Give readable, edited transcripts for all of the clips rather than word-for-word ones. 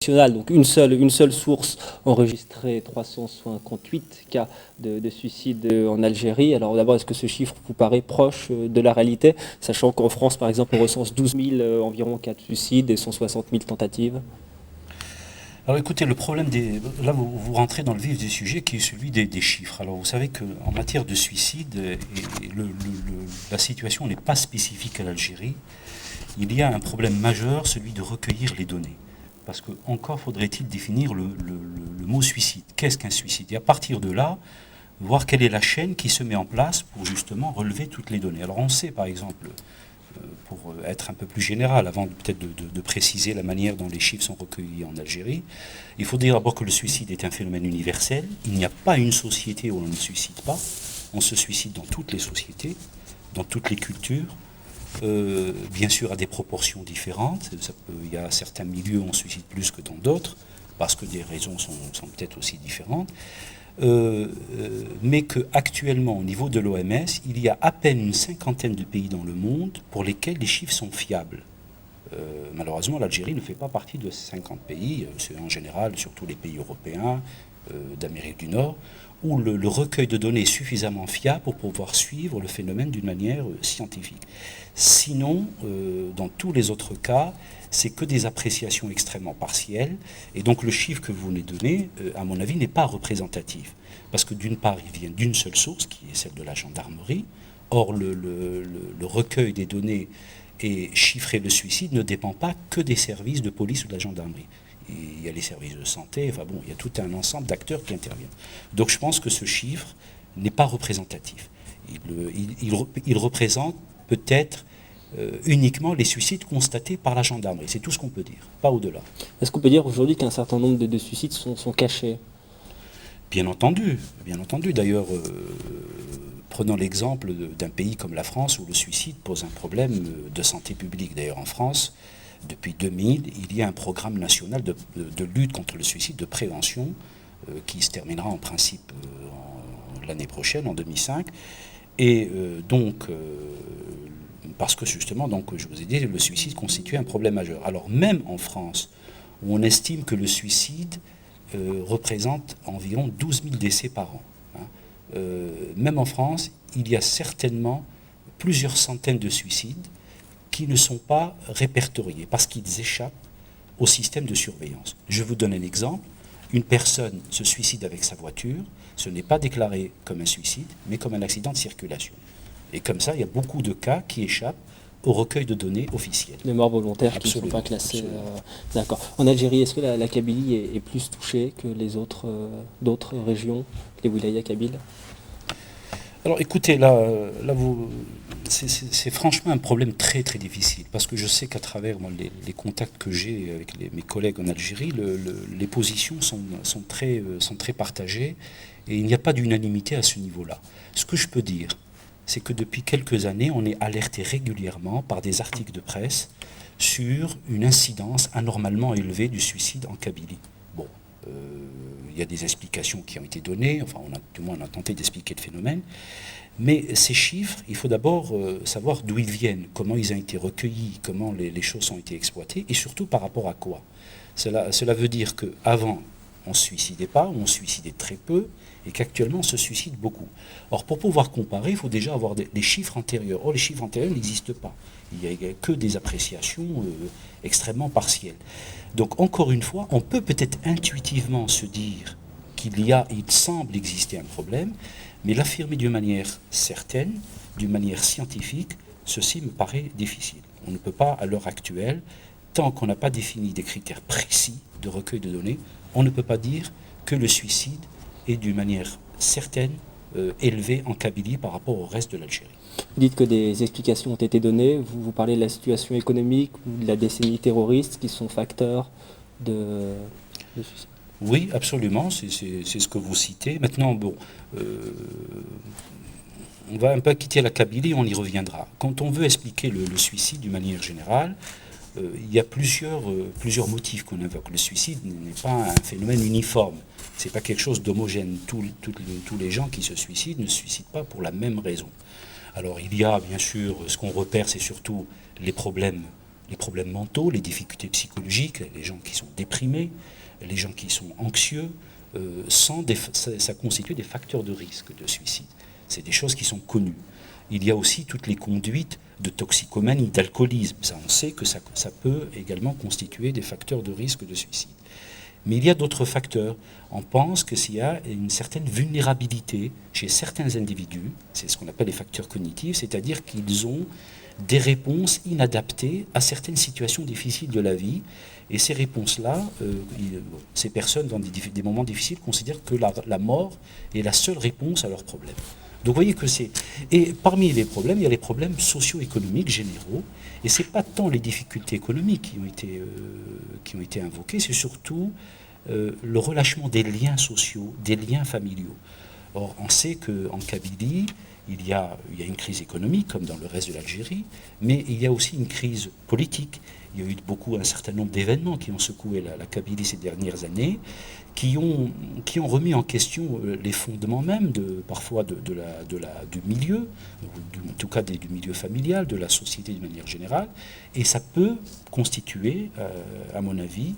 Donc une seule source enregistrée 358 cas de suicide en Algérie. Alors d'abord, est-ce que ce chiffre vous paraît proche de la réalité, sachant qu'en France, par exemple, on recense 12 000 environ cas de suicide et 160 000 tentatives? Alors écoutez, le problème là vous rentrez dans le vif du sujet qui est celui des chiffres. Alors vous savez qu'en matière de suicide, la situation n'est pas spécifique à l'Algérie. Il y a un problème majeur, celui de recueillir les données. Parce que encore faudrait-il définir le mot suicide. Qu'est-ce qu'un suicide? Et à partir de là, voir quelle est la chaîne qui se met en place pour justement relever toutes les données. Alors on sait par exemple, pour être un peu plus général, avant peut-être de préciser la manière dont les chiffres sont recueillis en Algérie, il faut dire d'abord que le suicide est un phénomène universel. Il n'y a pas une société où on ne se suicide pas. On se suicide dans toutes les sociétés, dans toutes les cultures. Bien sûr à des proportions différentes. Il y a certains milieux où on se suicide plus que dans d'autres, parce que des raisons sont peut-être aussi différentes. Mais qu'actuellement, au niveau de l'OMS, il y a à peine une cinquantaine de pays dans le monde pour lesquels les chiffres sont fiables. Malheureusement, l'Algérie ne fait pas partie de ces 50 pays. C'est en général surtout les pays européens, d'Amérique du Nord, où le recueil de données est suffisamment fiable pour pouvoir suivre le phénomène d'une manière scientifique. Sinon, dans tous les autres cas, c'est que des appréciations extrêmement partielles. Et donc le chiffre que vous venez de donner, à mon avis, n'est pas représentatif. Parce que d'une part, il vient d'une seule source, qui est celle de la gendarmerie. Or, le recueil des données et chiffrer le suicide ne dépend pas que des services de police ou de la gendarmerie. Il y a les services de santé, enfin bon, il y a tout un ensemble d'acteurs qui interviennent. Donc je pense que ce chiffre n'est pas représentatif. Il représente peut-être uniquement les suicides constatés par la gendarmerie. C'est tout ce qu'on peut dire, pas au-delà. Est-ce qu'on peut dire aujourd'hui qu'un certain nombre de suicides sont cachés? Bien entendu, bien entendu. D'ailleurs, prenons l'exemple d'un pays comme la France où le suicide pose un problème de santé publique. D'ailleurs, en France, depuis 2000, il y a un programme national de lutte contre le suicide, de prévention, qui se terminera en principe l'année prochaine, en 2005. Et parce que justement, donc, je vous ai dit, le suicide constitue un problème majeur. Alors même en France, où on estime que le suicide représente environ 12 000 décès par an, même en France, il y a certainement plusieurs centaines de suicides qui ne sont pas répertoriés parce qu'ils échappent au système de surveillance. Je vous donne un exemple. Une personne se suicide avec sa voiture, ce n'est pas déclaré comme un suicide, mais comme un accident de circulation. Et comme ça, il y a beaucoup de cas qui échappent au recueil de données officielles. Les morts volontaires qui ne sont pas classées. D'accord. En Algérie, est-ce que la Kabylie est plus touchée que les d'autres régions, les wilayas kabyles? Alors écoutez, c'est franchement un problème très très difficile, parce que je sais qu'à travers les contacts que j'ai avec mes collègues en Algérie, les positions sont très partagées, et il n'y a pas d'unanimité à ce niveau-là. Ce que je peux dire, c'est que depuis quelques années, on est alerté régulièrement par des articles de presse sur une incidence anormalement élevée du suicide en Kabylie. Bon, il y a des explications qui ont été données, enfin du moins on a tenté d'expliquer le phénomène, mais ces chiffres, il faut d'abord savoir d'où ils viennent, comment ils ont été recueillis, comment les choses ont été exploitées, et surtout par rapport à quoi. Cela veut dire qu'avant, on ne se suicidait pas, ou on se suicidait très peu, et qu'actuellement on se suicide beaucoup. Or, pour pouvoir comparer, il faut déjà avoir des chiffres antérieurs. Or, les chiffres antérieurs n'existent pas. Il n'y a que des appréciations extrêmement partielles. Donc, encore une fois, on peut peut-être intuitivement se dire il semble exister un problème, mais l'affirmer d'une manière certaine, d'une manière scientifique, ceci me paraît difficile. On ne peut pas, à l'heure actuelle, tant qu'on n'a pas défini des critères précis de recueil de données, on ne peut pas dire que le suicide est d'une manière certaine élevé en Kabylie par rapport au reste de l'Algérie. Vous dites que des explications ont été données. Vous parlez de la situation économique ou de la décennie terroriste qui sont facteurs de suicide. Oui, absolument, c'est ce que vous citez. Maintenant, bon, on va un peu quitter la Kabylie, on y reviendra. Quand on veut expliquer le suicide d'une manière générale, il y a plusieurs motifs qu'on invoque. Le suicide n'est pas un phénomène uniforme. Ce n'est pas quelque chose d'homogène. Tous les gens qui se suicident ne se suicident pas pour la même raison. Alors il y a bien sûr, ce qu'on repère, c'est surtout les problèmes les problèmes mentaux, les difficultés psychologiques, les gens qui sont déprimés, les gens qui sont anxieux, ça constitue des facteurs de risque de suicide. C'est des choses qui sont connues. Il y a aussi toutes les conduites de toxicomanie, d'alcoolisme. Ça, on sait que ça peut également constituer des facteurs de risque de suicide. Mais il y a d'autres facteurs. On pense que s'il y a une certaine vulnérabilité chez certains individus, c'est ce qu'on appelle les facteurs cognitifs, c'est-à-dire qu'ils ont des réponses inadaptées à certaines situations difficiles de la vie. Et ces réponses-là, ces personnes dans des moments difficiles considèrent que la mort est la seule réponse à leurs problèmes. Donc vous voyez que c'est... Et parmi les problèmes, il y a les problèmes socio-économiques généraux. Et ce n'est pas tant les difficultés économiques qui ont été invoquées, c'est surtout le relâchement des liens sociaux, des liens familiaux. Or, on sait qu'en Kabylie, il y a une crise économique, comme dans le reste de l'Algérie, mais il y a aussi une crise politique. Il y a eu un certain nombre d'événements qui ont secoué la Kabylie ces dernières années, qui ont remis en question les fondements même, parfois du milieu, en tout cas du milieu familial, de la société de manière générale, et ça peut constituer, à mon avis,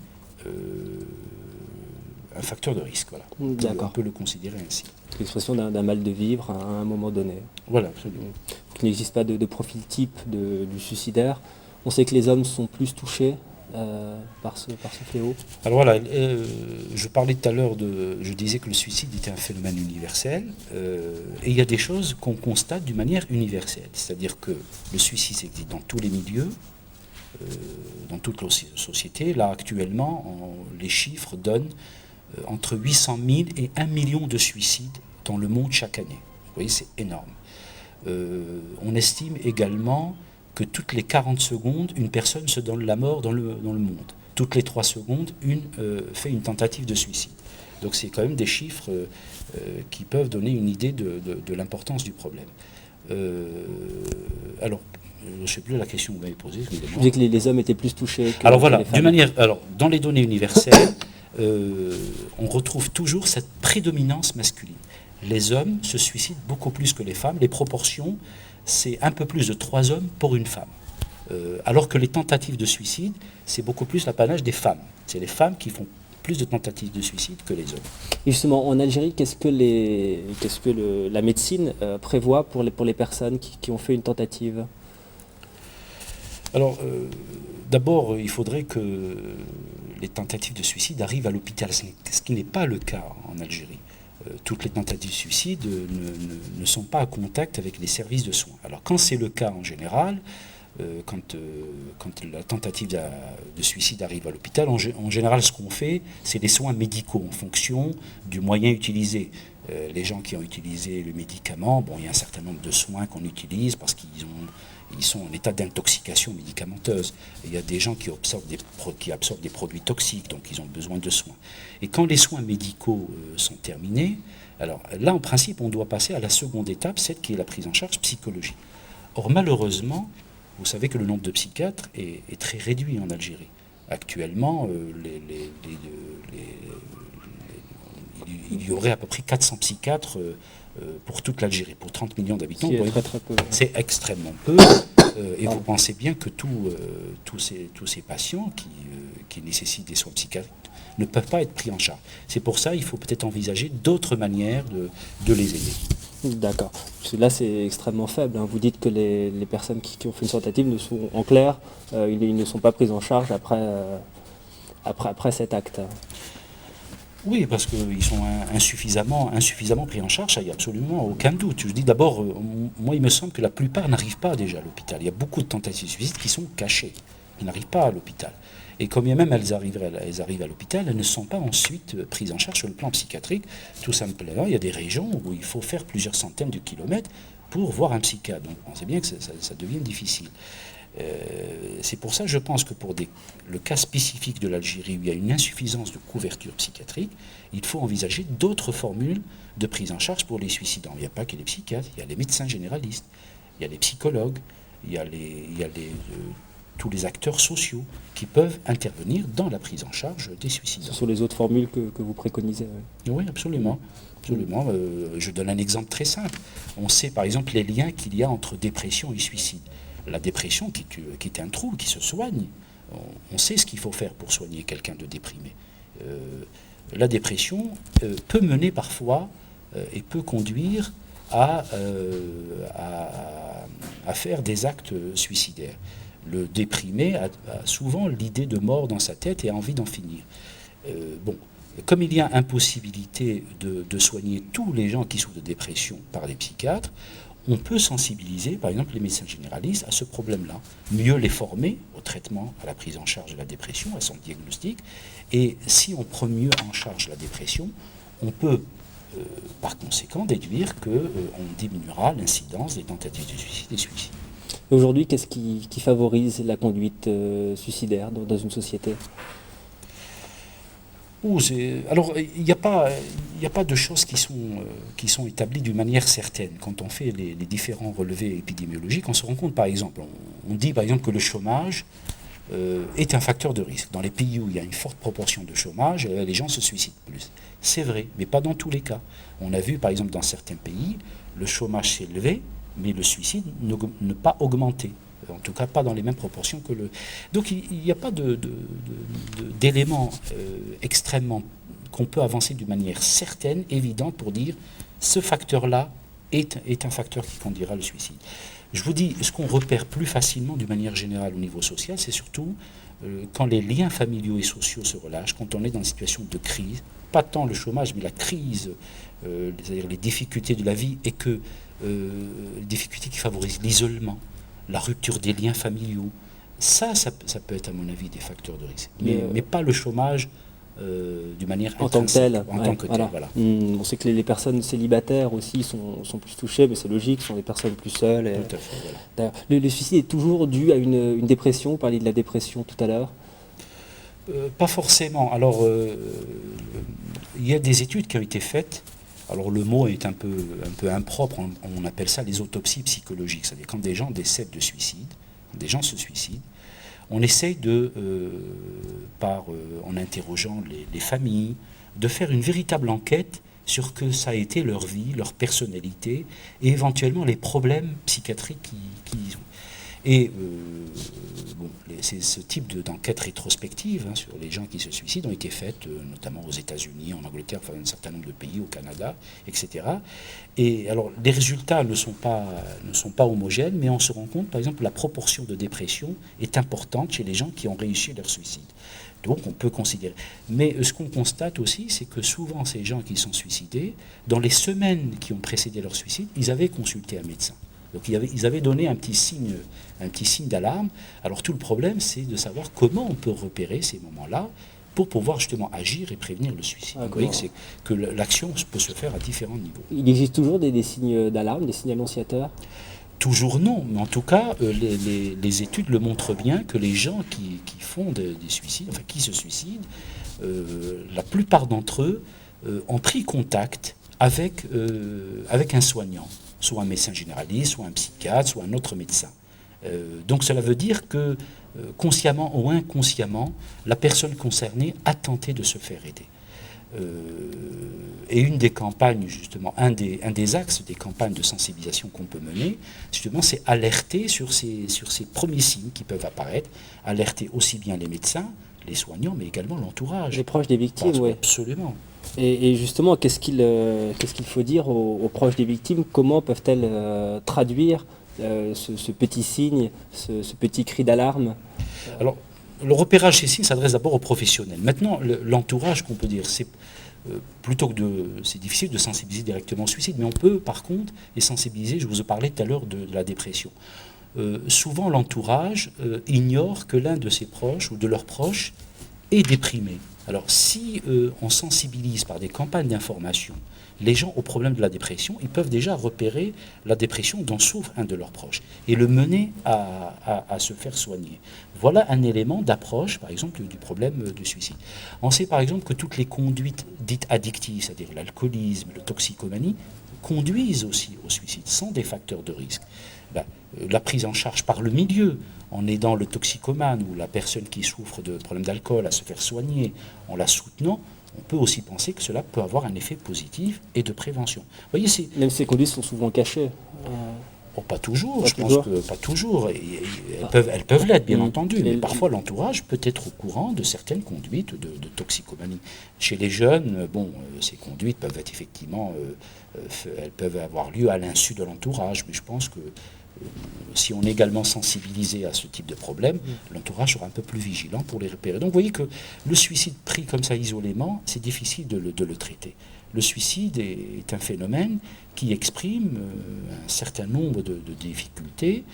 un facteur de risque. Voilà. On peut le considérer ainsi. L'expression d'un mal de vivre à un moment donné. Voilà, absolument. Il n'existe pas de profil type du suicidaire. On sait que les hommes sont plus touchés par ce fléau. Alors voilà, je parlais tout à l'heure je disais que le suicide était un phénomène universel, et il y a des choses qu'on constate d'une manière universelle. C'est-à-dire que le suicide existe dans tous les milieux, dans toute la société. Là, actuellement, les chiffres donnent entre 800 000 et 1 million de suicides dans le monde chaque année. Vous voyez, c'est énorme. On estime également que toutes les 40 secondes, une personne se donne la mort dans le monde. Toutes les 3 secondes, une fait une tentative de suicide. Donc c'est quand même des chiffres qui peuvent donner une idée de l'importance du problème. Alors, je ne sais plus la question que vous m'avez posée. Je disais que les hommes étaient plus touchés que, alors voilà, que les femmes. dans les données universelles, on retrouve toujours cette prédominance masculine. Les hommes se suicident beaucoup plus que les femmes. Les proportions, c'est un peu plus de 3 hommes pour une femme. Alors que les tentatives de suicide, c'est beaucoup plus l'apanage des femmes. C'est les femmes qui font plus de tentatives de suicide que les hommes. Et justement, en Algérie, qu'est-ce que la médecine prévoit pour les personnes qui ont fait une tentative ? Alors, d'abord, il faudrait que les tentatives de suicide arrivent à l'hôpital, ce qui n'est pas le cas en Algérie. Toutes les tentatives de suicide ne sont pas à contact avec les services de soins. Alors, quand c'est le cas en général, quand la tentative de suicide arrive à l'hôpital, en général, ce qu'on fait, c'est des soins médicaux en fonction du moyen utilisé. Les gens qui ont utilisé le médicament, bon, il y a un certain nombre de soins qu'on utilise parce qu'ils sont en état d'intoxication médicamenteuse. Et il y a des gens qui absorbent des produits toxiques, donc ils ont besoin de soins. Et quand les soins médicaux sont terminés, alors là, en principe, on doit passer à la seconde étape, celle qui est la prise en charge psychologique. Or, malheureusement, vous savez que le nombre de psychiatres est très réduit en Algérie. Actuellement, il y aurait à peu près 400 psychiatres pour toute l'Algérie, pour 30 millions d'habitants. Très peu. C'est extrêmement peu. Et vous pensez bien que tous ces patients qui nécessitent des soins psychiatriques ne peuvent pas être pris en charge. C'est pour ça qu'il faut peut-être envisager d'autres manières de les aider. D'accord. Parce que là, c'est extrêmement faible. Hein. Vous dites que les personnes qui ont fait une tentative ne sont, en clair, ils ne sont pas prises en charge après cet acte. Oui, parce qu'ils sont insuffisamment pris en charge, il n'y a absolument aucun doute. Je dis d'abord, moi il me semble que la plupart n'arrivent pas déjà à l'hôpital. Il y a beaucoup de tentatives de suicide qui sont cachées. Ils n'arrivent pas à l'hôpital. Et quand bien même elles arrivent à l'hôpital, elles ne sont pas ensuite prises en charge sur le plan psychiatrique. Tout simplement, il y a des régions où il faut faire plusieurs centaines de kilomètres pour voir un psychiatre. Donc on sait bien que ça devient difficile. C'est pour ça, je pense que pour le cas spécifique de l'Algérie, où il y a une insuffisance de couverture psychiatrique, il faut envisager d'autres formules de prise en charge pour les suicidants. Il n'y a pas que les psychiatres, il y a les médecins généralistes, il y a les psychologues, il y a tous les acteurs sociaux qui peuvent intervenir dans la prise en charge des suicidants. Ce sont les autres formules que vous préconisez. Oui, absolument. Absolument. Je donne un exemple très simple. On sait par exemple les liens qu'il y a entre dépression et suicide. La dépression, qui est un trouble, qui se soigne. On sait ce qu'il faut faire pour soigner quelqu'un de déprimé. La dépression peut mener parfois et peut conduire à faire des actes suicidaires. Le déprimé a souvent l'idée de mort dans sa tête et a envie d'en finir. Bon, comme il y a impossibilité de soigner tous les gens qui souffrent de dépression par des psychiatres, on peut sensibiliser, par exemple, les médecins généralistes à ce problème-là, mieux les former au traitement, à la prise en charge de la dépression, à son diagnostic. Et si on prend mieux en charge la dépression, on peut, par conséquent, déduire qu'on diminuera l'incidence des tentatives de suicide et suicides. Aujourd'hui, qu'est-ce qui favorise la conduite suicidaire dans une société? Alors, il n'y a pas de choses qui sont établies d'une manière certaine. Quand on fait les différents relevés épidémiologiques, on se rend compte, par exemple, on dit par exemple que le chômage est un facteur de risque. Dans les pays où il y a une forte proportion de chômage, les gens se suicident plus. C'est vrai, mais pas dans tous les cas. On a vu, par exemple, dans certains pays, le chômage s'est élevé, mais le suicide ne pas augmenté. En tout cas, pas dans les mêmes proportions que le... Donc, il n'y a pas d'éléments extrêmement qu'on peut avancer d'une manière certaine, évidente, pour dire ce facteur-là est un facteur qui conduira au suicide. Je vous dis, ce qu'on repère plus facilement d'une manière générale au niveau social, c'est surtout quand les liens familiaux et sociaux se relâchent, quand on est dans une situation de crise, pas tant le chômage, mais la crise, c'est-à-dire les difficultés de la vie, et que les difficultés qui favorisent l'isolement, la rupture des liens familiaux, ça peut être à mon avis des facteurs de risque, mais pas le chômage d'une manière en tant que tel. En tant que tel, voilà. On sait que les personnes célibataires aussi sont plus touchées, mais c'est logique, ce sont des personnes plus seules. Tout à fait, voilà. Le suicide est toujours dû à une dépression, vous parliez de la dépression tout à l'heure. Pas forcément. Alors, il y a des études qui ont été faites. Alors le mot est un peu impropre, on appelle ça les autopsies psychologiques, c'est-à-dire quand des gens décèdent de suicide, quand des gens se suicident, on essaye en interrogeant les familles, de faire une véritable enquête sur ce que ça a été leur vie, leur personnalité, et éventuellement les problèmes psychiatriques qu'ils ont. Et ce type d'enquête rétrospective sur les gens qui se suicident ont été faites notamment aux États-Unis, en Angleterre, enfin un certain nombre de pays, au Canada, etc. Et alors les résultats ne sont pas homogènes, mais on se rend compte, par exemple, que la proportion de dépression est importante chez les gens qui ont réussi leur suicide. Donc on peut considérer. Mais ce qu'on constate aussi, c'est que souvent ces gens qui sont suicidés, dans les semaines qui ont précédé leur suicide, ils avaient consulté un médecin. Donc ils avaient donné un petit signe d'alarme. Alors tout le problème, c'est de savoir comment on peut repérer ces moments-là pour pouvoir justement agir et prévenir le suicide. Vous voyez que l'action peut se faire à différents niveaux. Il existe toujours des signes d'alarme, des signes annonciateurs? Toujours non, mais en tout cas, les études le montrent bien que les gens qui font des suicides, enfin qui se suicident, la plupart d'entre eux ont pris contact avec un soignant, soit un médecin généraliste, soit un psychiatre, soit un autre médecin. Donc cela veut dire que consciemment ou inconsciemment, la personne concernée a tenté de se faire aider. Et une des campagnes, justement, un des axes des campagnes de sensibilisation qu'on peut mener, justement, c'est alerter sur ces premiers signes qui peuvent apparaître, alerter aussi bien les médecins, les soignants, mais également l'entourage. Les proches des victimes, oui. Absolument. Et justement, qu'est-ce qu'il faut dire aux proches des victimes? Comment peuvent-elles traduire ce petit signe, ce petit cri d'alarme? Alors, le repérage ces signes s'adresse d'abord aux professionnels. Maintenant, l'entourage qu'on peut dire, c'est c'est difficile de sensibiliser directement au suicide, mais on peut par contre les sensibiliser. Je vous ai parlé tout à l'heure de la dépression. Souvent, l'entourage ignore que l'un de ses proches ou de leurs proches est déprimé. Alors, si on sensibilise par des campagnes d'information les gens au problème de la dépression, ils peuvent déjà repérer la dépression dont souffre un de leurs proches et le mener à se faire soigner. Voilà un élément d'approche, par exemple, du problème du suicide. On sait par exemple que toutes les conduites dites addictives, c'est-à-dire l'alcoolisme, la toxicomanie, conduisent aussi au suicide, sont des facteurs de risque. La prise en charge par le milieu, en aidant le toxicomane ou la personne qui souffre de problèmes d'alcool à se faire soigner, en la soutenant, on peut aussi penser que cela peut avoir un effet positif et de prévention. Vous voyez, même ces conduites sont souvent cachées. Oh, pas toujours, Pas je toujours. pense que pas toujours. Elles peuvent l'être, bien entendu, mais Et- parfois l'entourage peut être au courant de certaines conduites de toxicomanie. Chez les jeunes, ces conduites peuvent être effectivement, elles peuvent avoir lieu à l'insu de l'entourage, mais je pense que si on est également sensibilisé à ce type de problème, l'entourage sera un peu plus vigilant pour les repérer. Donc vous voyez que le suicide pris comme ça isolément, c'est difficile de le traiter. Le suicide est un phénomène qui exprime un certain nombre de difficultés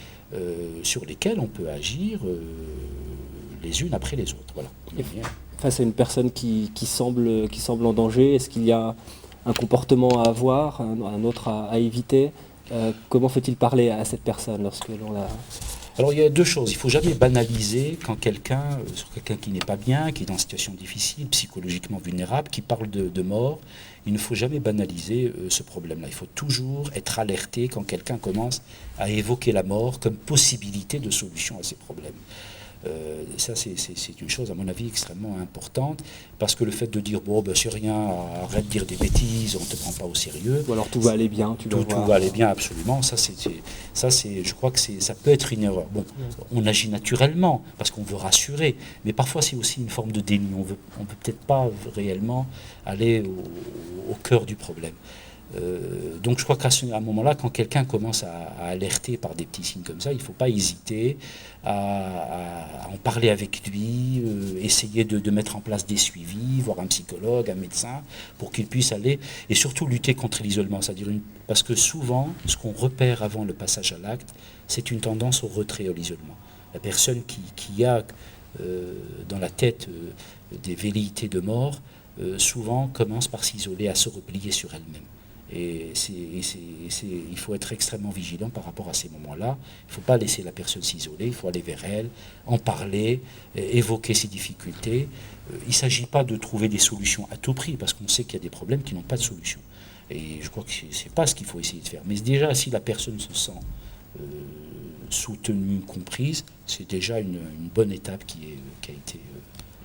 sur lesquelles on peut agir les unes après les autres. Voilà. Face à une personne qui semble en danger, est-ce qu'il y a un comportement à avoir, un autre à éviter? Comment faut-il parler à cette personne lorsque l'on la... Alors il y a deux choses. Il ne faut jamais banaliser quand sur quelqu'un qui n'est pas bien, qui est dans une situation difficile, psychologiquement vulnérable, qui parle de mort. Il ne faut jamais banaliser ce problème-là. Il faut toujours être alerté quand quelqu'un commence à évoquer la mort comme possibilité de solution à ces problèmes. Ça, c'est une chose, à mon avis, extrêmement importante, parce que le fait de dire, bon, ben, c'est rien, arrête de dire des bêtises, on ne te prend pas au sérieux. Ou alors tout va aller bien, tu vas voir. Tout va aller bien, absolument. Je crois que ça peut être une erreur. Bon, on agit naturellement, parce qu'on veut rassurer, mais parfois c'est aussi une forme de déni. On veut peut-être pas réellement aller au cœur du problème. Donc je crois qu'à un moment-là, quand quelqu'un commence à alerter par des petits signes comme ça, il ne faut pas hésiter à en parler avec lui, essayer de mettre en place des suivis, voir un psychologue, un médecin, pour qu'il puisse aller, et surtout lutter contre l'isolement. Parce que souvent, ce qu'on repère avant le passage à l'acte, c'est une tendance au retrait, à l'isolement. La personne qui a dans la tête des velléités de mort, souvent commence par s'isoler, à se replier sur elle-même. Et il faut être extrêmement vigilant par rapport à ces moments-là. Il ne faut pas laisser la personne s'isoler, il faut aller vers elle, en parler, évoquer ses difficultés. Il ne s'agit pas de trouver des solutions à tout prix, parce qu'on sait qu'il y a des problèmes qui n'ont pas de solution. Et je crois que ce n'est pas ce qu'il faut essayer de faire. Mais déjà, si la personne se sent soutenue, comprise, c'est déjà une bonne étape qui a été...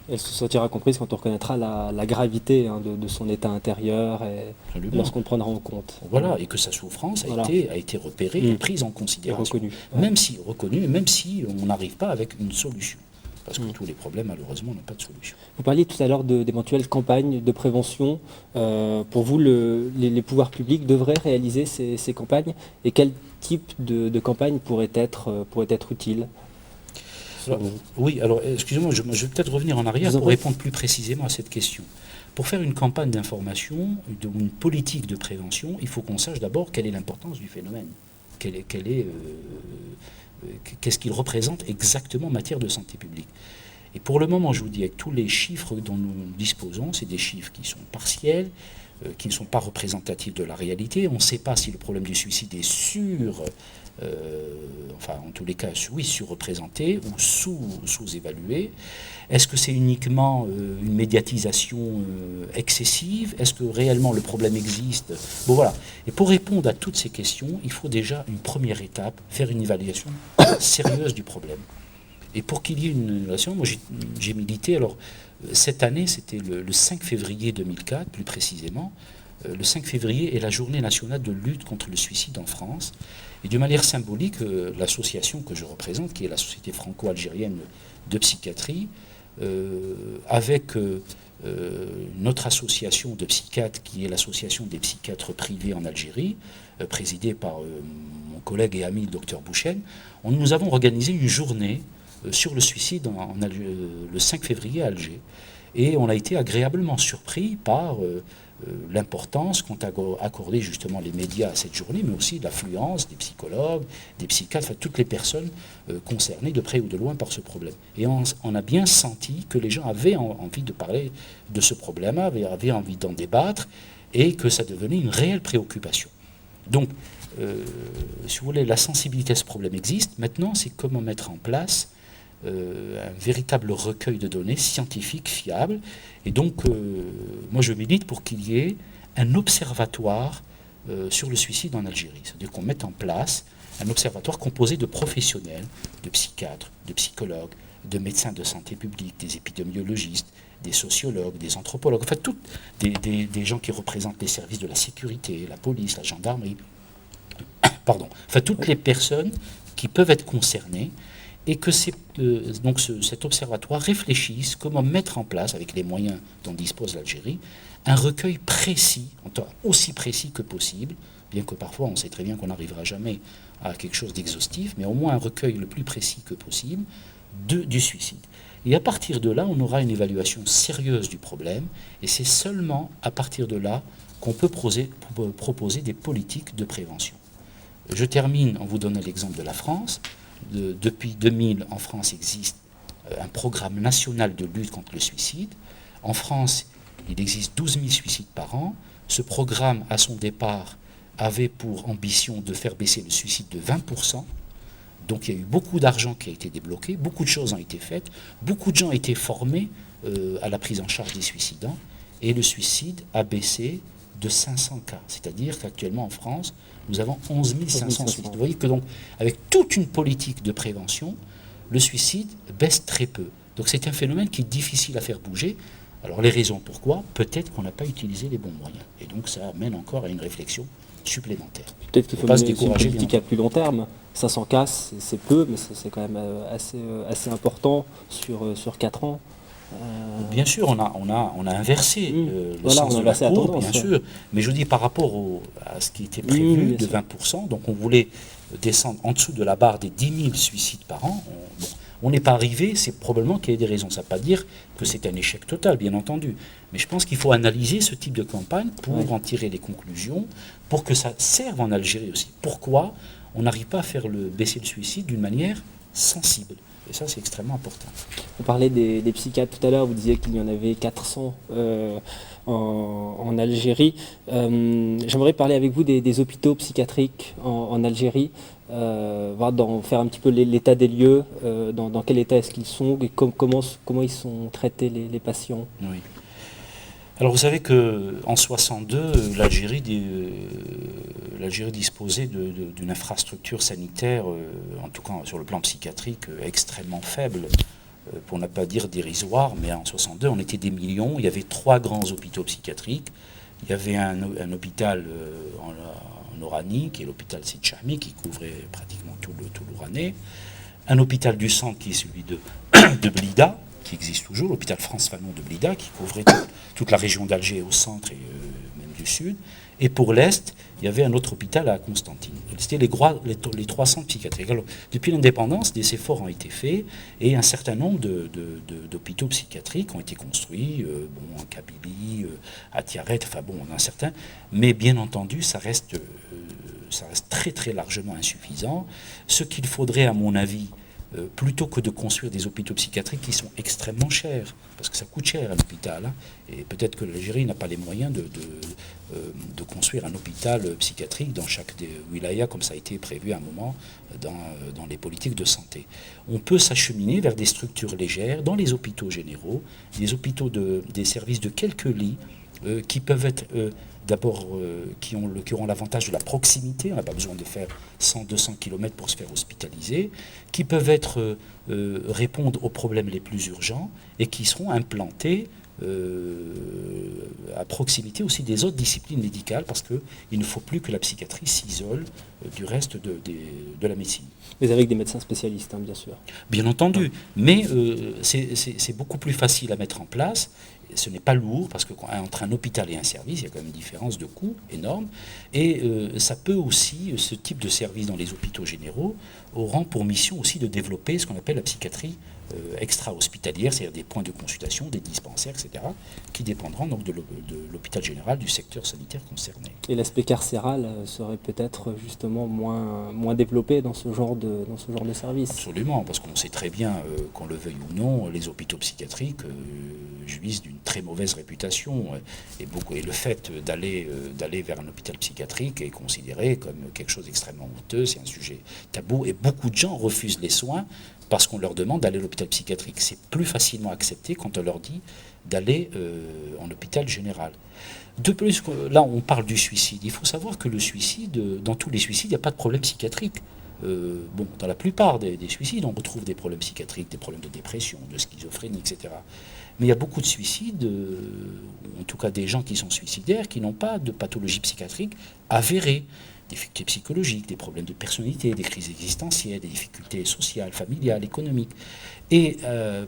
Elle se sentira comprise quand on reconnaîtra la gravité de son état intérieur et lorsqu'on le prendra en compte. Voilà, et que sa souffrance a été repérée et prise en considération. Même si reconnue, même si on n'arrive pas avec une solution. Parce que tous les problèmes, malheureusement, n'ont pas de solution. Vous parliez tout à l'heure d'éventuelles campagnes de prévention. Pour vous, les pouvoirs publics devraient réaliser ces campagnes, et quel type de campagne pourrait être utile? Oui, alors excusez-moi, je vais peut-être revenir en arrière pour répondre plus précisément à cette question. Pour faire une campagne d'information, une politique de prévention, il faut qu'on sache d'abord quelle est l'importance du phénomène. Qu'est-ce qu'il représente exactement en matière de santé publique. Et pour le moment, je vous dis, avec tous les chiffres dont nous disposons, c'est des chiffres qui sont partiels, qui ne sont pas représentatifs de la réalité. On ne sait pas si le problème du suicide est en tous les cas, oui, surreprésenté ou sous-évalué. Est-ce que c'est uniquement une médiatisation excessive? Est-ce que réellement le problème existe? Bon, voilà. Et pour répondre à toutes ces questions, il faut déjà une première étape, faire une évaluation sérieuse du problème. Et pour qu'il y ait une évaluation, moi j'ai milité, alors cette année, c'était le 5 février 2004, plus précisément. Le 5 février est la journée nationale de lutte contre le suicide en France. Et de manière symbolique, l'association que je représente, qui est la Société franco-algérienne de psychiatrie, avec notre association de psychiatres, qui est l'association des psychiatres privés en Algérie, présidée par mon collègue et ami le docteur Bouchen, nous avons organisé une journée sur le suicide le 5 février à Alger. Et on a été agréablement surpris par l'importance qu'ont accordé justement les médias à cette journée, mais aussi l'affluence des psychologues, des psychiatres, enfin, toutes les personnes concernées de près ou de loin par ce problème. Et on a bien senti que les gens avaient envie de parler de ce problème, avaient envie d'en débattre, et que ça devenait une réelle préoccupation. Donc, si vous voulez, la sensibilité à ce problème existe. Maintenant, c'est comment mettre en place un véritable recueil de données scientifiques fiables. Et donc, moi, je milite pour qu'il y ait un observatoire sur le suicide en Algérie. C'est-à-dire qu'on mette en place un observatoire composé de professionnels, de psychiatres, de psychologues, de médecins de santé publique, des épidémiologistes, des sociologues, des anthropologues, enfin, des gens qui représentent les services de la sécurité, la police, la gendarmerie, pardon, enfin toutes les personnes qui peuvent être concernées, et que cet observatoire réfléchisse comment mettre en place, avec les moyens dont dispose l'Algérie, un recueil précis, aussi précis que possible, bien que parfois on sait très bien qu'on n'arrivera jamais à quelque chose d'exhaustif, mais au moins un recueil le plus précis que possible du suicide. Et à partir de là, on aura une évaluation sérieuse du problème, et c'est seulement à partir de là qu'on peut proposer des politiques de prévention. Je termine en vous donnant l'exemple de la France. Depuis 2000, en France existe un programme national de lutte contre le suicide. En France, il existe 12 000 suicides par an. Ce programme, à son départ, avait pour ambition de faire baisser le suicide de 20%. Donc il y a eu beaucoup d'argent qui a été débloqué, beaucoup de choses ont été faites, beaucoup de gens ont été formés à la prise en charge des suicidants, et le suicide a baissé de 500 cas. C'est-à-dire qu'actuellement en France, nous avons 11 500 suicides. Vous voyez que donc, avec toute une politique de prévention, le suicide baisse très peu. Donc c'est un phénomène qui est difficile à faire bouger. Alors les raisons pourquoi, peut-être qu'on n'a pas utilisé les bons moyens. Et donc ça amène encore à une réflexion supplémentaire. Peut-être qu'il faut mener une politique à plus long terme. 500 cas, c'est peu, mais c'est quand même assez important sur 4 ans. Bien sûr, on a inversé le voilà, sens de la courbe, bien sûr, mais je dis par rapport à ce qui était prévu de 20%, donc on voulait descendre en dessous de la barre des 10 000 suicides par an. On n'est pas arrivé, c'est probablement qu'il y a des raisons. Ça ne veut pas dire que c'est un échec total, bien entendu. Mais je pense qu'il faut analyser ce type de campagne pour en tirer les conclusions, pour que ça serve en Algérie aussi. Pourquoi on n'arrive pas à faire baisser le suicide d'une manière sensible? Et ça, c'est extrêmement important. Vous parlez des psychiatres tout à l'heure, vous disiez qu'il y en avait 400 en Algérie. J'aimerais parler avec vous des hôpitaux psychiatriques en Algérie, faire un petit peu l'état des lieux, dans quel état est-ce qu'ils sont, et comment ils sont traités les patients. Oui. Alors vous savez qu'en 62, l'Algérie disposait d'une infrastructure sanitaire, en tout cas sur le plan psychiatrique, extrêmement faible, pour ne pas dire dérisoire, mais en 62 on était des millions, il y avait 3 grands hôpitaux psychiatriques, il y avait un hôpital en Oranie, qui est l'hôpital Sidi Chahmi, qui couvrait pratiquement tout l'Oranais, un hôpital du centre qui est celui de Blida, qui existe toujours, l'hôpital France Fanon de Blida, qui couvrait toute la région d'Alger au centre et même du sud. Et pour l'Est, il y avait un autre hôpital à Constantine. C'était les 3 centres psychiatriques. Alors, depuis l'indépendance, des efforts ont été faits et un certain nombre d'hôpitaux psychiatriques ont été construits, en Kabylie, à Tiaret, enfin bon, on en a certains. Mais bien entendu, ça reste très très largement insuffisant. Ce qu'il faudrait, à mon avis, plutôt que de construire des hôpitaux psychiatriques qui sont extrêmement chers, parce que ça coûte cher un hôpital, et peut-être que l'Algérie n'a pas les moyens de construire un hôpital psychiatrique dans chaque wilaya, comme ça a été prévu à un moment dans les politiques de santé. On peut s'acheminer vers des structures légères, dans les hôpitaux généraux, des services de quelques lits, qui peuvent être d'abord qui auront l'avantage de la proximité, on n'a pas besoin de faire 100-200 km pour se faire hospitaliser, qui peuvent répondre aux problèmes les plus urgents et qui seront implantés à proximité aussi des autres disciplines médicales, parce qu'il ne faut plus que la psychiatrie s'isole du reste de la médecine. Mais avec des médecins spécialistes, bien sûr. Bien entendu, mais c'est beaucoup plus facile à mettre en place. Ce n'est pas lourd, parce qu'entre un hôpital et un service, il y a quand même une différence de coût énorme. Et ça peut aussi, ce type de service dans les hôpitaux généraux, auront pour mission aussi de développer ce qu'on appelle la psychiatrie extra-hospitalière, c'est-à-dire des points de consultation, des dispensaires, etc., qui dépendront donc de l'hôpital général, du secteur sanitaire concerné. Et l'aspect carcéral serait peut-être justement moins développé dans ce genre de service. Absolument, parce qu'on sait très bien, qu'on le veuille ou non, les hôpitaux psychiatriques jouissent d'une très mauvaise réputation, et le fait d'aller vers un hôpital psychiatrique est considéré comme quelque chose d'extrêmement honteux, c'est un sujet tabou, et beaucoup de gens refusent les soins parce qu'on leur demande d'aller à l'hôpital psychiatrique. C'est plus facilement accepté quand on leur dit d'aller en hôpital général. De plus, là on parle du suicide. Il faut savoir que le suicide, dans tous les suicides, il n'y a pas de problème psychiatrique. Dans la plupart des suicides, on retrouve des problèmes psychiatriques, des problèmes de dépression, de schizophrénie, etc. Mais il y a beaucoup de suicides, en tout cas des gens qui sont suicidaires, qui n'ont pas de pathologie psychiatrique avérée. difficultés psychologiques, des problèmes de personnalité, des crises existentielles, des difficultés sociales, familiales, économiques. Et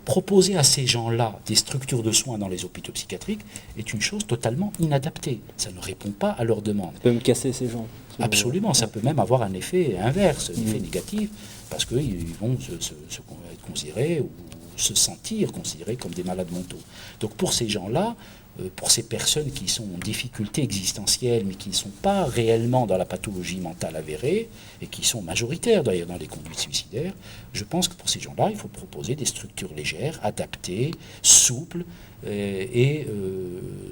proposer à ces gens-là des structures de soins dans les hôpitaux psychiatriques est une chose totalement inadaptée. Ça ne répond pas à leurs demandes. Ça peut me casser ces gens. Absolument, ça peut même avoir un effet inverse, un effet négatif, parce qu'ils vont être considérés ou se sentir considérés comme des malades mentaux. Donc pour ces gens-là, pour ces personnes qui sont en difficulté existentielle, mais qui ne sont pas réellement dans la pathologie mentale avérée, et qui sont majoritaires d'ailleurs dans les conduites suicidaires, je pense que pour ces gens-là, il faut proposer des structures légères, adaptées, souples,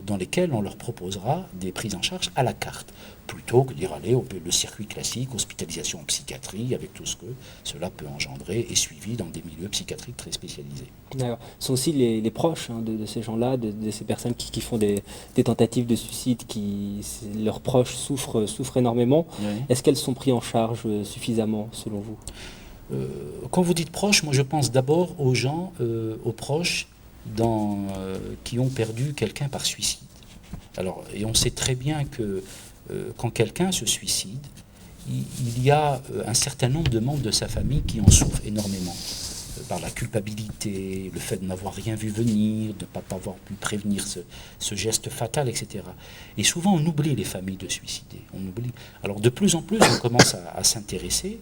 dans lesquelles on leur proposera des prises en charge à la carte, plutôt que d'y aller le circuit classique, hospitalisation en psychiatrie, avec tout ce que cela peut engendrer, et suivi dans des milieux psychiatriques très spécialisés. D'accord. Ce sont aussi les proches de ces gens-là, de ces personnes qui font des tentatives de suicide, leurs proches souffrent énormément. Oui. Est-ce qu'elles sont prises en charge suffisamment, selon vous ? Quand vous dites proches, moi je pense d'abord aux gens, aux proches qui ont perdu quelqu'un par suicide. Alors, et on sait très bien que quand quelqu'un se suicide, il y a un certain nombre de membres de sa famille qui en souffrent énormément. Par la culpabilité, le fait de n'avoir rien vu venir, de ne pas avoir pu prévenir ce geste fatal, etc. Et souvent, on oublie les familles de suicidés. On oublie. Alors, de plus en plus, on commence à s'intéresser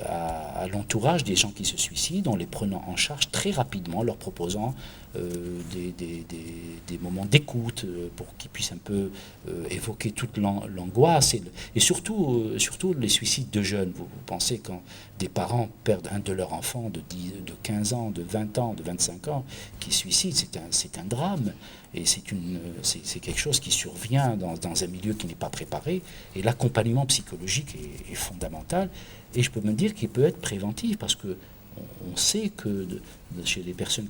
à l'entourage des gens qui se suicident, en les prenant en charge très rapidement, leur proposant des moments d'écoute pour qu'ils puissent un peu évoquer toute l'angoisse et surtout les suicides de jeunes. Vous pensez quand des parents perdent un de leurs enfants de 15 ans, de 20 ans, de 25 ans qui se suicide, c'est un drame et c'est quelque chose qui survient dans un milieu qui n'est pas préparé et l'accompagnement psychologique est fondamental et je peux me dire qu'il peut être préventif parce que on sait que chez les personnes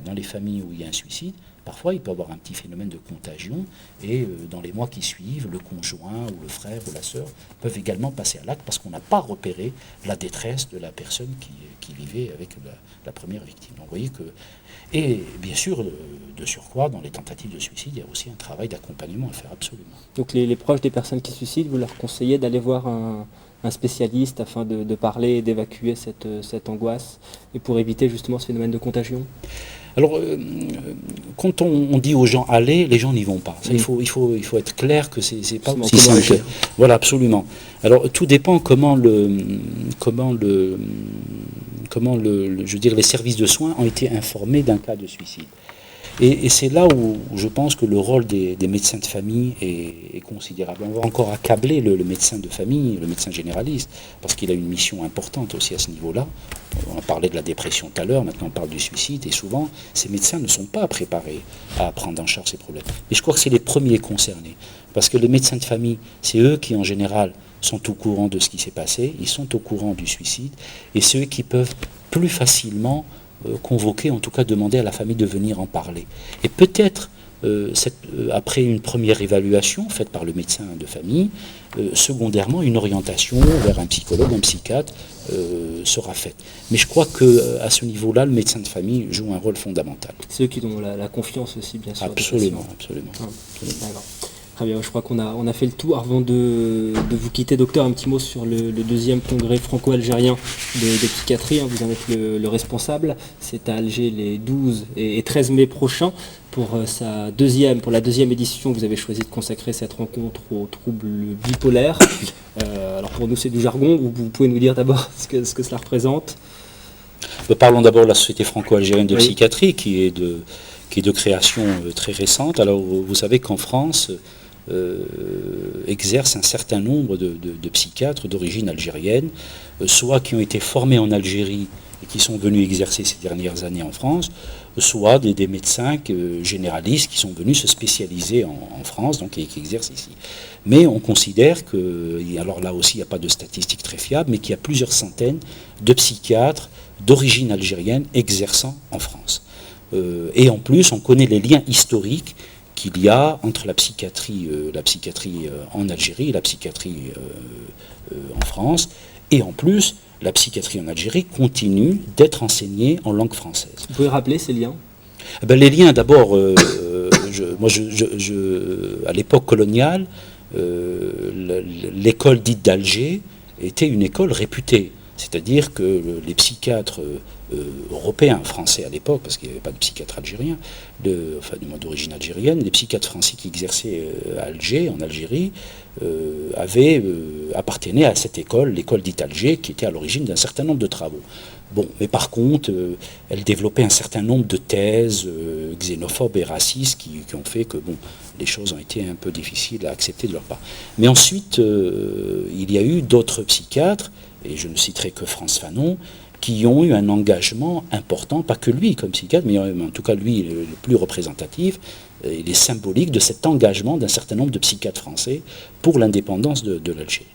dans les familles où il y a un suicide, parfois il peut y avoir un petit phénomène de contagion et dans les mois qui suivent, le conjoint ou le frère ou la sœur peuvent également passer à l'acte parce qu'on n'a pas repéré la détresse de la personne qui vivait avec la première victime. Donc vous voyez que... Et bien sûr, de surcroît, dans les tentatives de suicide, il y a aussi un travail d'accompagnement à faire absolument. Donc les proches des personnes qui se suicident, vous leur conseillez d'aller voir un spécialiste afin de parler et d'évacuer cette angoisse et pour éviter justement ce phénomène de contagion ? Alors, quand on dit aux gens allez, les gens n'y vont pas. Ça, il faut être clair que c'est pas aussi simple. Voilà, absolument. Alors, tout dépend comment les services de soins ont été informés d'un cas de suicide. Et c'est là où je pense que le rôle des médecins de famille est considérable. On va encore accabler le médecin de famille, le médecin généraliste, parce qu'il a une mission importante aussi à ce niveau-là. On a parlé de la dépression tout à l'heure, maintenant on parle du suicide, et souvent ces médecins ne sont pas préparés à prendre en charge ces problèmes. Et je crois que c'est les premiers concernés, parce que les médecins de famille, c'est eux qui en général sont au courant de ce qui s'est passé, ils sont au courant du suicide, et c'est eux qui peuvent plus facilement convoquer, en tout cas demander à la famille de venir en parler. Et peut-être, après une première évaluation faite par le médecin de famille, secondairement, une orientation vers un psychologue, un psychiatre sera faite. Mais je crois qu'à ce niveau-là, le médecin de famille joue un rôle fondamental. Ceux qui ont la confiance aussi, bien sûr. Absolument, absolument. D'accord. Très bien, je crois qu'on a fait le tour. Avant de vous quitter, docteur, un petit mot sur le deuxième congrès franco-algérien de psychiatrie. Vous en êtes le responsable. C'est à Alger les 12 et 13 mai prochains. Pour la deuxième édition, vous avez choisi de consacrer cette rencontre aux troubles bipolaires. Alors pour nous, c'est du jargon. Vous pouvez nous dire d'abord ce que cela représente ? Parlons d'abord de la Société franco-algérienne de psychiatrie, qui est de création très récente. Alors vous savez qu'en France, exercent un certain nombre de psychiatres d'origine algérienne, soit qui ont été formés en Algérie et qui sont venus exercer ces dernières années en France, soit des médecins généralistes qui sont venus se spécialiser en France, donc et qui exercent ici. Mais on considère que, alors là aussi il n'y a pas de statistiques très fiables, mais qu'il y a plusieurs centaines de psychiatres d'origine algérienne exerçant en France. Et en plus, on connaît les liens historiques qu'il y a entre la psychiatrie en Algérie et la psychiatrie en France. Et en plus, la psychiatrie en Algérie continue d'être enseignée en langue française. Vous pouvez rappeler ces liens ? Les liens, d'abord, à l'époque coloniale, l'école dite d'Alger était une école réputée. C'est-à-dire que les psychiatres européens, français à l'époque, parce qu'il n'y avait pas de psychiatres algériens, enfin du moins d'origine algérienne, les psychiatres français qui exerçaient à Alger, en Algérie, appartenaient à cette école, l'école dite Alger, qui était à l'origine d'un certain nombre de travaux. Bon, mais par contre, elle développait un certain nombre de thèses xénophobes et racistes qui ont fait que bon, les choses ont été un peu difficiles à accepter de leur part. Mais ensuite, il y a eu d'autres psychiatres, et je ne citerai que Frantz Fanon, qui ont eu un engagement important, pas que lui comme psychiatre, mais en tout cas lui le plus représentatif, il est symbolique de cet engagement d'un certain nombre de psychiatres français pour l'indépendance de l'Algérie.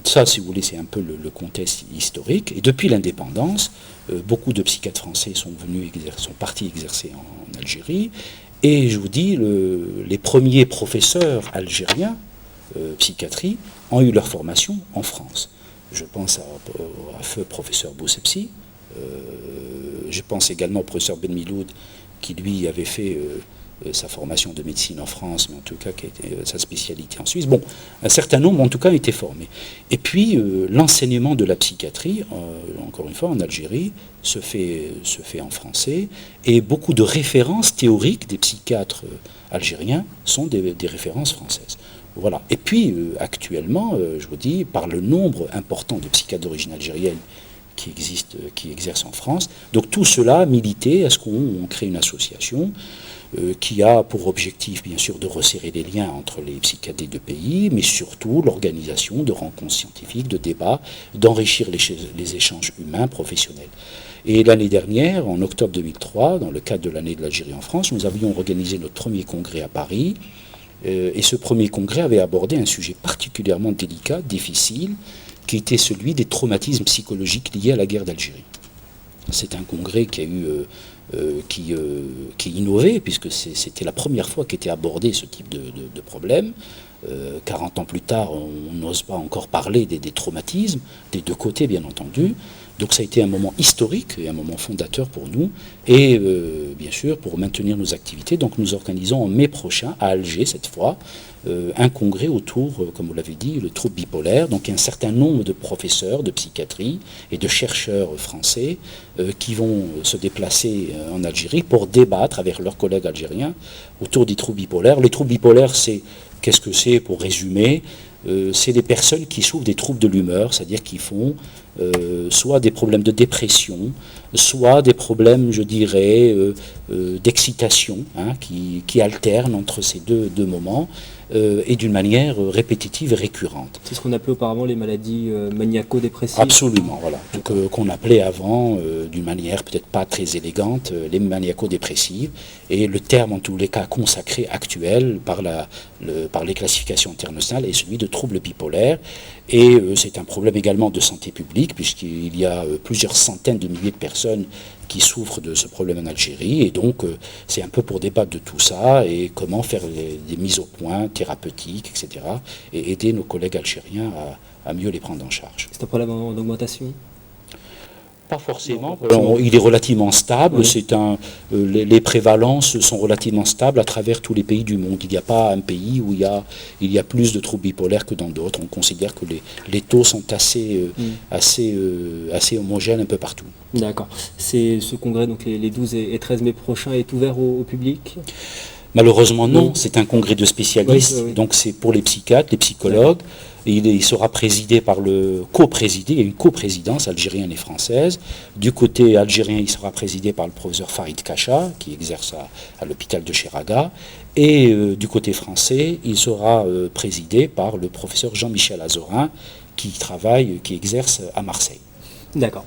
Ça, si vous voulez, c'est un peu le contexte historique. Et depuis l'indépendance, beaucoup de psychiatres français sont partis exercer en Algérie. Et je vous dis, les premiers professeurs algériens, psychiatrie, ont eu leur formation en France. Je pense à feu professeur Boussepsi. Je pense également au professeur Ben Miloud, qui lui avait fait sa formation de médecine en France, mais en tout cas qui a été sa spécialité en Suisse. Bon, un certain nombre en tout cas ont été formés. Et puis l'enseignement de la psychiatrie, encore une fois en Algérie, se fait en français, et beaucoup de références théoriques des psychiatres algériens sont des références françaises. Voilà. Et puis actuellement, je vous dis, par le nombre important de psychiatres d'origine algérienne qui exercent en France, donc tout cela milité à ce qu'on crée une association qui a pour objectif, bien sûr, de resserrer les liens entre les psychiatres des deux pays, mais surtout l'organisation de rencontres scientifiques, de débats, d'enrichir les échanges humains, professionnels. Et l'année dernière, en octobre 2003, dans le cadre de l'année de l'Algérie en France, nous avions organisé notre premier congrès à Paris, et ce premier congrès avait abordé un sujet particulièrement délicat, difficile, qui était celui des traumatismes psychologiques liés à la guerre d'Algérie. C'est un congrès qui a eu qui innovait, puisque c'était la première fois qu'était abordé ce type de problème. 40 ans plus tard, on n'ose pas encore parler des traumatismes, des deux côtés bien entendu. Donc ça a été un moment historique et un moment fondateur pour nous. Et bien sûr, pour maintenir nos activités, donc nous organisons en mai prochain, à Alger cette fois, un congrès autour, comme vous l'avez dit, le trouble bipolaire. Donc un certain nombre de professeurs de psychiatrie et de chercheurs français qui vont se déplacer en Algérie pour débattre avec leurs collègues algériens autour des troubles bipolaires. Les troubles bipolaires, qu'est-ce que c'est pour résumer? C'est des personnes qui souffrent des troubles de l'humeur, c'est-à-dire qui font soit des problèmes de dépression, soit des problèmes, je dirais, d'excitation, hein, qui alternent entre ces deux moments, et d'une manière répétitive et récurrente. C'est ce qu'on appelait auparavant les maladies maniaco-dépressives. Absolument, voilà. Qu'on appelait avant, d'une manière peut-être pas très élégante, les maniaco-dépressives. Et le terme, en tous les cas, consacré actuel par les classifications internationales est celui de trouble bipolaire. Et c'est un problème également de santé publique, puisqu'il y a plusieurs centaines de milliers de personnes qui souffrent de ce problème en Algérie. Et donc, c'est un peu pour débattre de tout ça et comment faire des mises au point thérapeutiques, etc. Et aider nos collègues algériens à mieux les prendre en charge. C'est un problème en augmentation? Pas forcément. Il est relativement stable. Oui. Les prévalences sont relativement stables à travers tous les pays du monde. Il n'y a pas un pays où il y a plus de troubles bipolaires que dans d'autres. On considère que les taux sont assez homogènes un peu partout. D'accord. Ce congrès, donc les 12 et 13 mai prochains, est ouvert au public? Malheureusement, non. C'est un congrès de spécialistes. Oui. Donc c'est pour les psychiatres, les psychologues. Il sera présidé par il y a une coprésidence algérienne et française. Du côté algérien, il sera présidé par le professeur Farid Kacha, qui exerce à l'hôpital de Cheraga. Et du côté français, il sera présidé par le professeur Jean-Michel Azorin, qui exerce à Marseille. D'accord.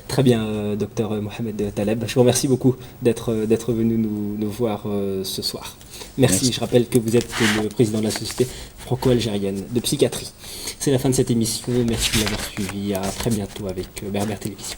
Très bien, docteur Mohamed Taleb. Je vous remercie beaucoup d'être venu nous voir ce soir. Merci. Je rappelle que vous êtes le président de la Société franco-algérienne de psychiatrie. C'est la fin de cette émission. Merci de m'avoir suivi. À très bientôt avec Berbère Télévision.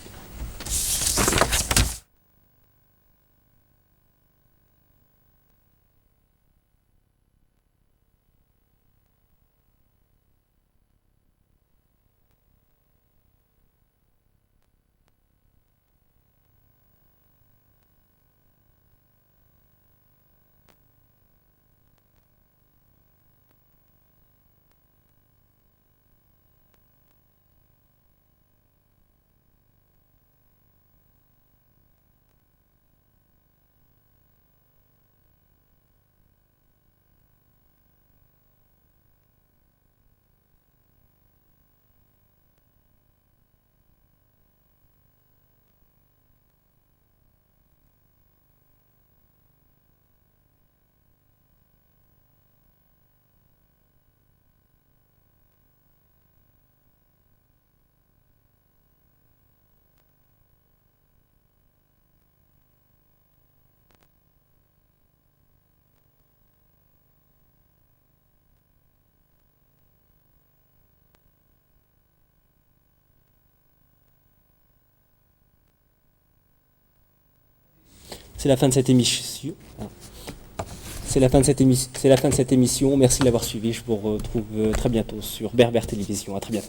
C'est la fin de cette émission. C'est la fin de cette émission. Merci de l'avoir suivi. Je vous retrouve très bientôt sur Berbère Télévision. À très bientôt.